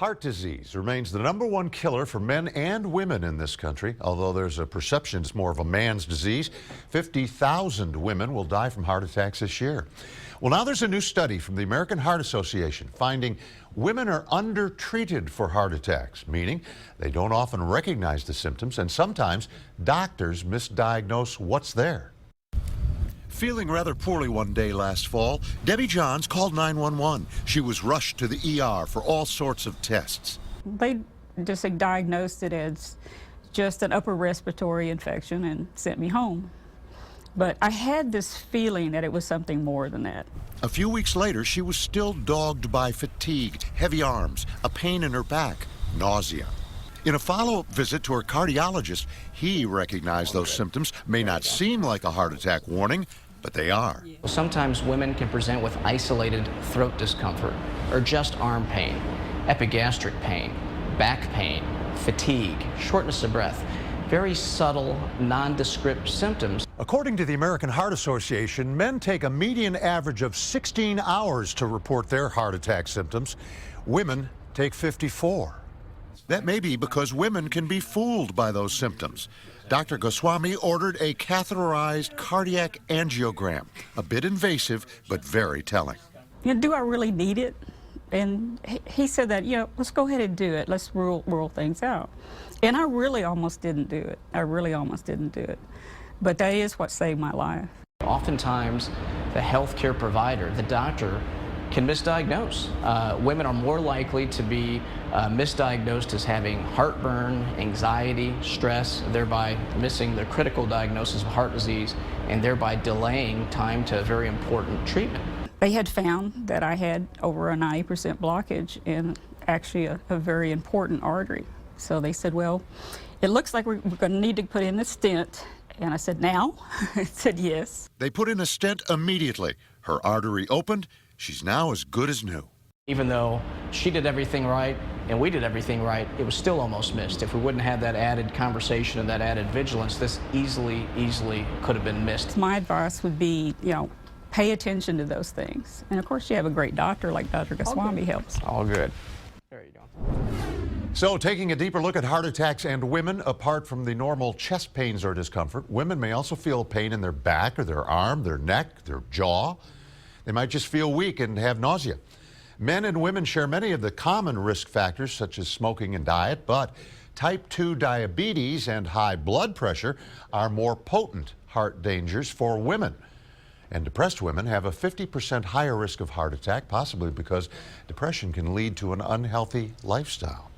Heart disease remains the #1 killer for men and women in this country. Although there's a perception it's more of a man's disease, 50,000 women will die from heart attacks this year. Well, now there's a new study from the American Heart Association finding women are undertreated for heart attacks, meaning they don't often recognize the symptoms, and sometimes doctors misdiagnose what's there. Feeling rather poorly one day last fall, Debbie Johns called 911. She was rushed to the ER for all sorts of tests. They just diagnosed it as just an upper respiratory infection and sent me home. But I had this feeling that it was something more than that. A few weeks later, she was still dogged by fatigue, heavy arms, a pain in her back, nausea. In a follow-up visit to her cardiologist, he recognized those symptoms may not seem like a heart attack warning, but they are. Sometimes women can present with isolated throat discomfort or just arm pain, epigastric pain, back pain, fatigue, shortness of breath. Very subtle, nondescript symptoms. According to the American Heart Association, men take a median average of 16 hours to report their heart attack symptoms. Women take 54. That may be because women can be fooled by those symptoms. Dr. Goswami ordered a catheterized cardiac angiogram, a bit invasive, but very telling. Do I really need it? And he said that, let's go ahead and do it. Let's rule things out. And I really almost didn't do it. But that is what saved my life. Oftentimes, the healthcare provider, the doctor, can misdiagnose. Women are more likely to be misdiagnosed as having heartburn, anxiety, stress, thereby missing the critical diagnosis of heart disease and thereby delaying time to very important treatment. They had found that I had over a 90% blockage in actually a very important artery. So they said, well, it looks like we're going to need to put in a stent. And I said, now? I said, yes. They put in a stent immediately. Her artery opened. She's now as good as new. Even though she did everything right and we did everything right, it was still almost missed. If we wouldn't have that added conversation and that added vigilance, this easily could have been missed. My advice would be, pay attention to those things. And of course, you have a great doctor like Dr. Goswami helps. All good. There you go. So, taking a deeper look at heart attacks and women, apart from the normal chest pains or discomfort, women may also feel pain in their back or their arm, their neck, their jaw. They might just feel weak and have nausea. Men and women share many of the common risk factors, such as smoking and diet, but type 2 diabetes and high blood pressure are more potent heart dangers for women. And depressed women have a 50% higher risk of heart attack, possibly because depression can lead to an unhealthy lifestyle.